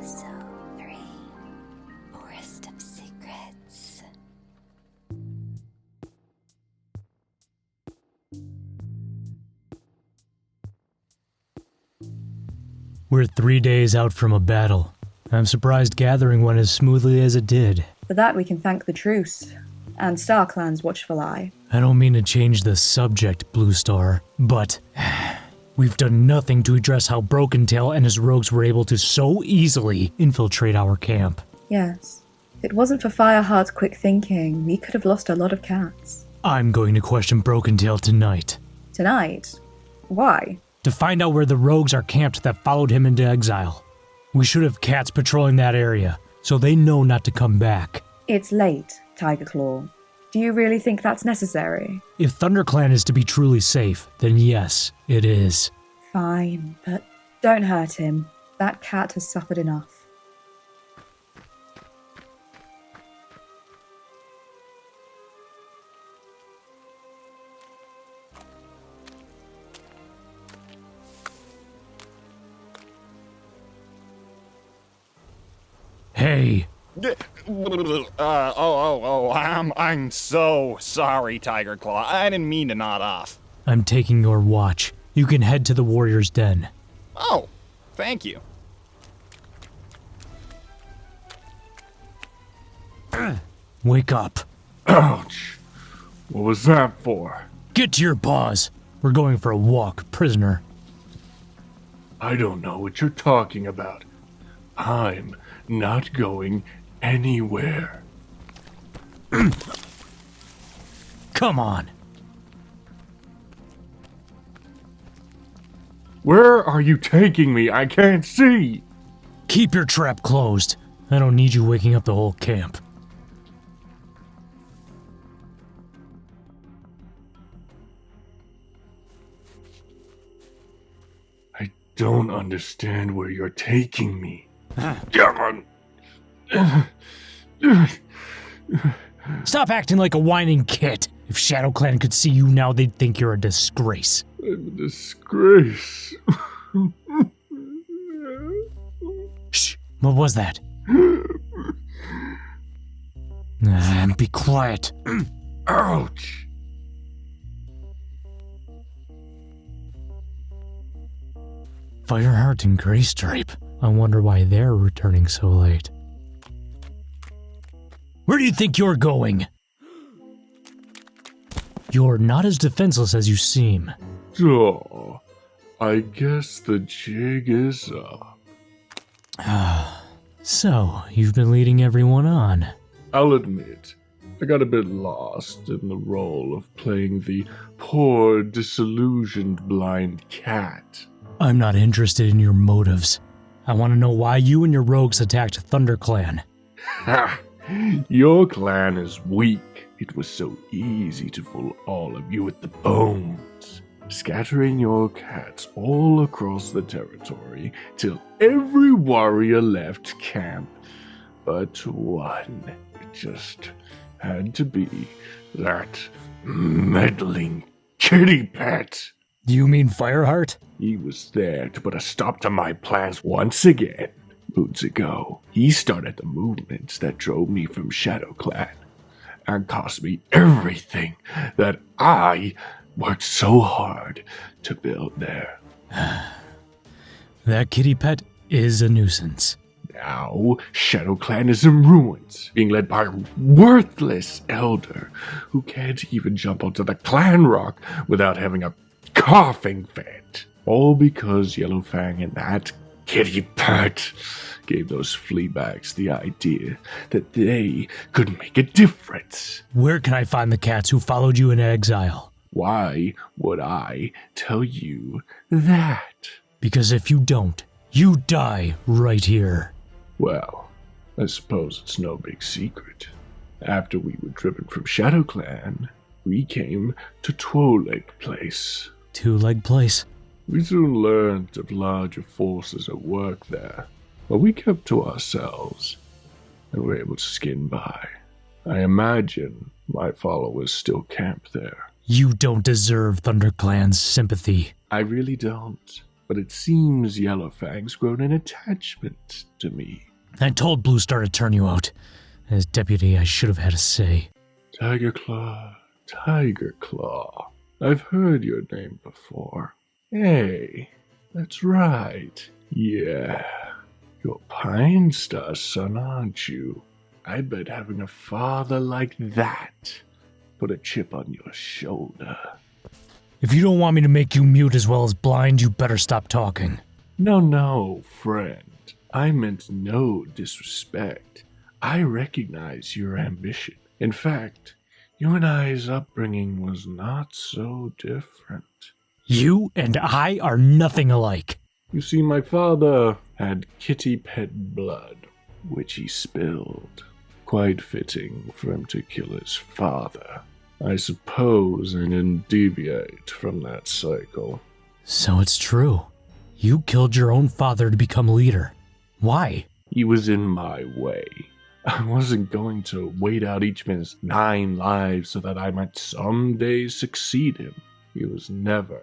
Episode 3, Forest of Secrets. We're 3 days out from a battle. I'm surprised gathering went as smoothly as it did. For that we can thank the truce, and StarClan's watchful eye. I don't mean to change the subject, Blue Star, but we've done nothing to address how Brokentail and his rogues were able to so easily infiltrate our camp. Yes. If it wasn't for Fireheart's quick thinking, we could have lost a lot of cats. I'm going to question Brokentail tonight. Tonight? Why? To find out where the rogues are camped that followed him into exile. We should have cats patrolling that area, so they know not to come back. It's late, Tigerclaw. Do you really think that's necessary? If ThunderClan is to be truly safe, then yes, it is. Fine, but don't hurt him. That cat has suffered enough. Hey, I'm so sorry, Tigerclaw. I didn't mean to nod off. I'm taking your watch. You can head to the warrior's den. Oh, thank you. Wake up. Ouch. What was that for? Get to your paws. We're going for a walk, prisoner. I don't know what you're talking about. I'm not going anywhere. Come on. Where are you taking me? I can't see. Keep your trap closed. I don't need you waking up the whole camp. I don't understand where you're taking me. Stop acting like a whining kid. If ShadowClan could see you now, they'd think you're a disgrace. I'm a disgrace. Shh, what was that? Be quiet. Ouch. Fireheart and Greystripe. I wonder why they're returning so late. Where do you think you're going? You're not as defenseless as you seem. Oh, I guess the jig is up. So, you've been leading everyone on. I'll admit, I got a bit lost in the role of playing the poor, disillusioned blind cat. I'm not interested in your motives. I want to know why you and your rogues attacked ThunderClan. Ha! Your clan is weak. It was so easy to fool all of you with the bones. Scattering your cats all across the territory till every warrior left camp. But one. It just had to be that meddling kitty pet. Do you mean Fireheart? He was there to put a stop to my plans once again. Moons ago, he started the movements that drove me from ShadowClan and cost me everything that I worked so hard to build there. That kitty pet is a nuisance. Now, ShadowClan is in ruins, being led by a worthless elder who can't even jump onto the clan rock without having a coughing fit. All because Yellowfang and that kitty pet gave those fleabags the idea that they could make a difference. Where can I find the cats who followed you in exile? Why would I tell you that? Because if you don't, you die right here. Well, I suppose it's no big secret. After we were driven from ShadowClan, we came to Twoleg Place. Two-leg place? We soon learned of larger forces at work there, but we kept to ourselves and were able to skin by. I imagine my followers still camp there. You don't deserve ThunderClan's sympathy. I really don't. but it seems Yellowfang's grown an attachment to me. I told Blue Star to turn you out. As deputy, I should have had a say. Tigerclaw, Tigerclaw. I've heard your name before. Hey, that's right. Yeah, you're Pine Star's son, aren't you? I bet having a father like that put a chip on your shoulder. If you don't want me to make you mute as well as blind, you better stop talking. No, friend. I meant no disrespect. I recognize your ambition. In fact, you and I's upbringing was not so different. You and I are nothing alike. You see, my father had kitty pet blood, which he spilled. Quite fitting for him to kill his father. I suppose I didn't deviate from that cycle. So it's true. You killed your own father to become leader. Why? He was in my way. I wasn't going to wait out each man's 9 lives so that I might someday succeed him. He was never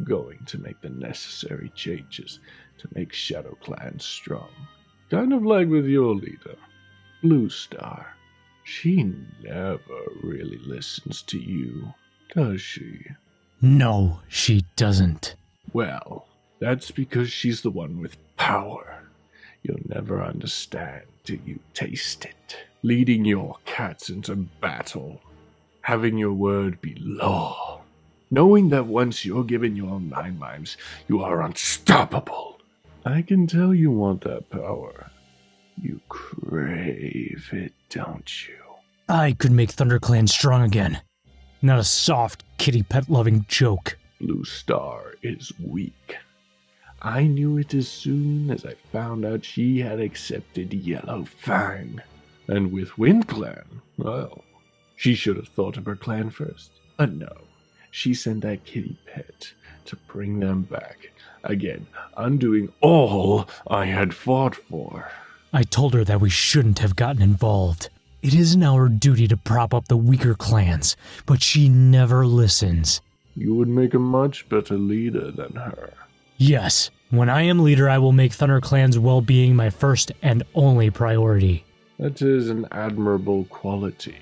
going to make the necessary changes to make Shadow Clan strong. Kind of like with your leader, Blue Star. She never really listens to you, does she? No, she doesn't. Well, that's because she's the one with power. You'll never understand till you taste it. Leading your cats into battle. Having your word be law. Knowing that once you're given your 9 lives, you are unstoppable. I can tell you want that power. You crave it, don't you? I could make ThunderClan strong again. Not a soft, kitty pet-loving joke. Blue Star is weak. I knew it as soon as I found out she had accepted Yellowfang. And with WindClan, well, she should have thought of her clan first. But no, she sent that kitty pet to bring them back. Again, undoing all I had fought for. I told her that we shouldn't have gotten involved. It isn't our duty to prop up the weaker clans, but she never listens. You would make a much better leader than her. Yes, when I am leader, I will make ThunderClan's well-being my first and only priority. That is an admirable quality.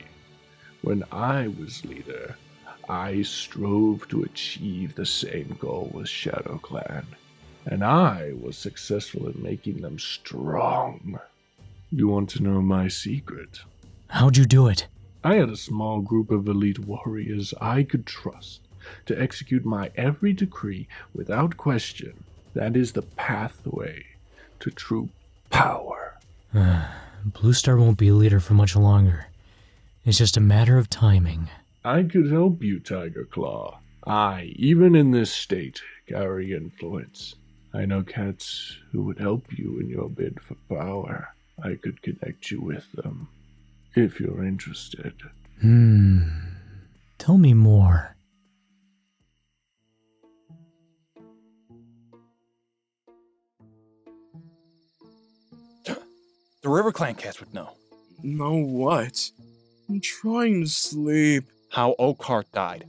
When I was leader, I strove to achieve the same goal with Shadow Clan, and I was successful in making them strong. You want to know my secret? How'd you do it? I had a small group of elite warriors I could trust to execute my every decree without question. That is the pathway to true power. Blue Star won't be a leader for much longer. It's just a matter of timing. I could help you, Tigerclaw. I, even in this state, carry influence. I know cats who would help you in your bid for power. I could connect you with them, if you're interested. Tell me more. The River Clan cats would know. Know what? I'm trying to sleep. How Oakheart died.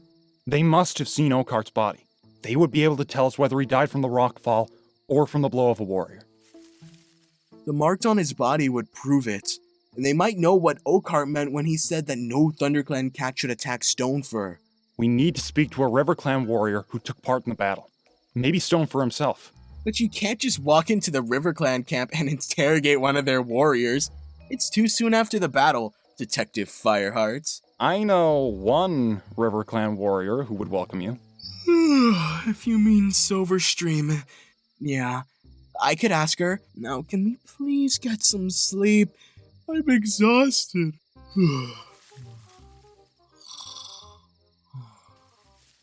They must have seen Oakheart's body. They would be able to tell us whether he died from the rockfall or from the blow of a warrior. The marks on his body would prove it. And they might know what Oakheart meant when he said that no ThunderClan cat should attack Stonefur. We need to speak to a River Clan warrior who took part in the battle. Maybe Stonefur himself. But you can't just walk into the River Clan camp and interrogate one of their warriors. It's too soon after the battle, Detective Fireheart. I know one River Clan warrior who would welcome you. If you mean Silverstream. Yeah, I could ask her. Now, can we please get some sleep? I'm exhausted.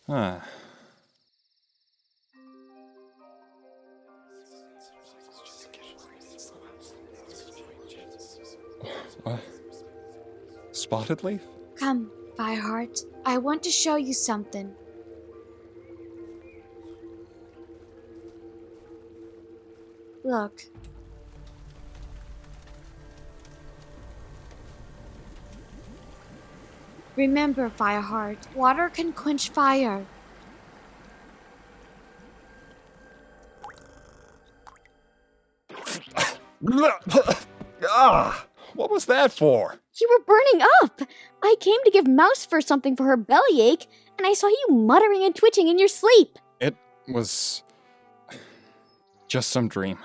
Huh. What? Spotted leaf? Come, Fireheart. I want to show you something. Look. Remember, Fireheart, water can quench fire. Ah, what was that for? You were burning up! I came to give Mousefur something for her bellyache, and I saw you muttering and twitching in your sleep. It was just some dream.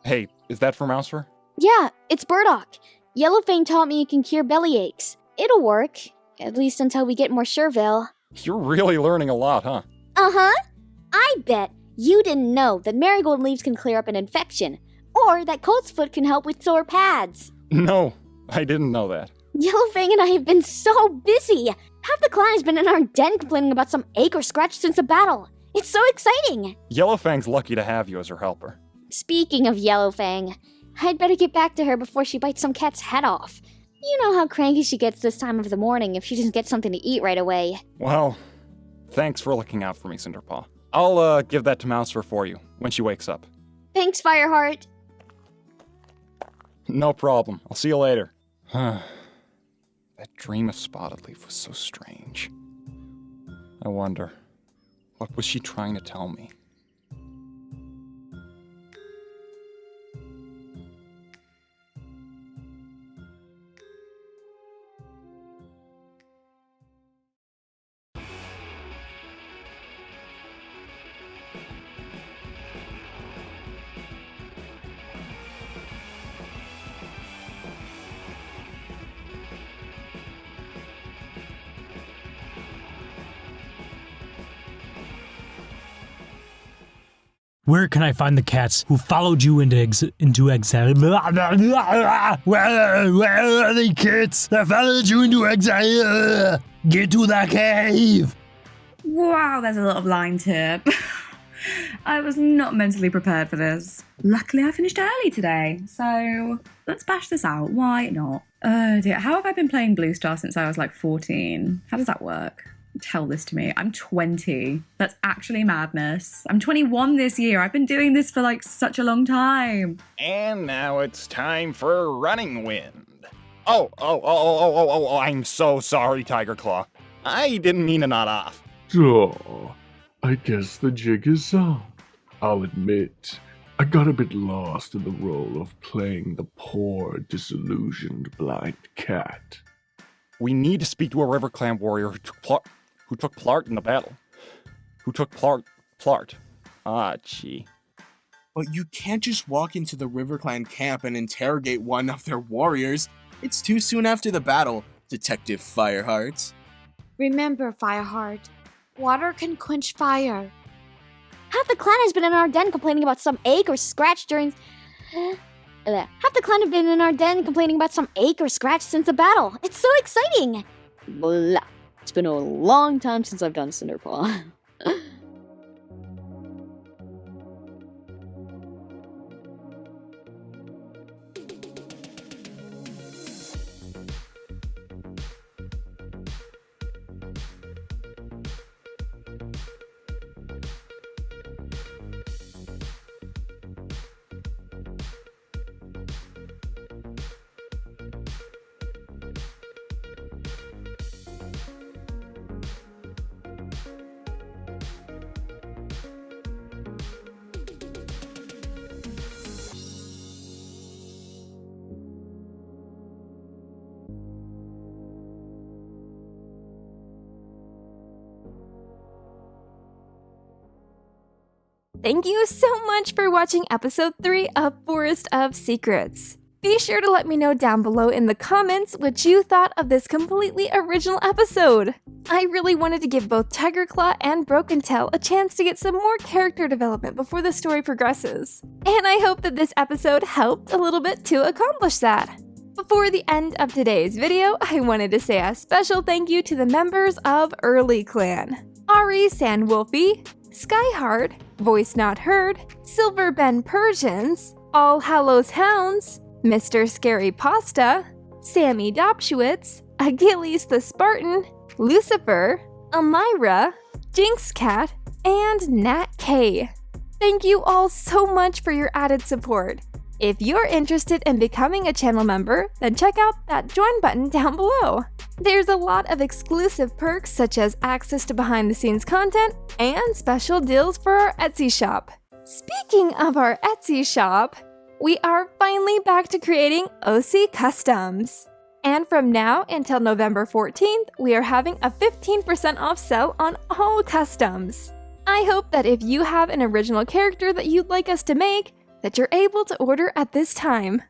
Hey, is that for Mousefur? Yeah, it's burdock. Yellowfang taught me it can cure bellyaches. It'll work, at least until we get more Sherville. You're really learning a lot, huh? Uh-huh. I bet you didn't know that marigold leaves can clear up an infection, or that colt's foot can help with sore pads. No, I didn't know that. Yellowfang and I have been so busy. Half the clan has been in our den complaining about some ache or scratch since the battle. It's so exciting. Yellowfang's lucky to have you as her helper. Speaking of Yellowfang, I'd better get back to her before she bites some cat's head off. You know how cranky she gets this time of the morning if she doesn't get something to eat right away. Well, thanks for looking out for me, Cinderpaw. I'll give that to Mousefur for you when she wakes up. Thanks, Fireheart. No problem. I'll see you later. That dream of Spotted Leaf was so strange. I wonder, what was she trying to tell me? Where can I find the cats who followed you into exile? Where are the cats that followed you into exile? Get to the cave! Wow, there's a lot of line tip. I was not mentally prepared for this. Luckily, I finished early today, so let's bash this out. Why not? Oh dear, how have I been playing Blue Star since I was like 14? How does that work? Tell this to me. I'm 20. That's actually madness. I'm 21 this year. I've been doing this for like such a long time. And now it's time for Running Wind. Oh, I'm so sorry, Tigerclaw. I didn't mean to nod off. Oh, I guess the jig is up. I'll admit, I got a bit lost in the role of playing the poor, disillusioned blind cat. We need to speak to a River Clan warrior who took part in the battle. Who took part. Ah, gee. But you can't just walk into the River Clan camp and interrogate one of their warriors. It's too soon after the battle, Detective Fireheart. Remember, Fireheart, water can quench fire. Half the clan has been in our den complaining about some ache or scratch during... Half the clan have been in our den complaining about some ache or scratch since the battle. It's so exciting! Blah. It's been a long time since I've done Cinderpaw. Thank you so much for watching episode 3 of Forest of Secrets. Be sure to let me know down below in the comments what you thought of this completely original episode. I really wanted to give both Tigerclaw and Brokentail a chance to get some more character development before the story progresses. And I hope that this episode helped a little bit to accomplish that. Before the end of today's video, I wanted to say a special thank you to the members of Early Clan. Ari Sandwolfie, Skyheart, Voice Not Heard, Silver Ben Persians, All Hallows Hounds, Mr. Scary Pasta, Sammy Dobschwitz, Achilles the Spartan, Lucifer, Amira, Jinx Cat, and Nat K. Thank you all so much for your added support. If you're interested in becoming a channel member, then check out that join button down below. There's a lot of exclusive perks such as access to behind-the-scenes content and special deals for our Etsy shop. Speaking of our Etsy shop, We are finally back to creating OC customs. And from now until November 14th, we are having a 15% off sale on all customs. I hope that if you have an original character that you'd like us to make, that you're able to order at this time.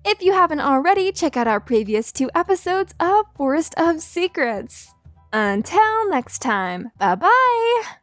If you haven't already, check out our previous 2 episodes of Forest of Secrets. Until next time, bye-bye!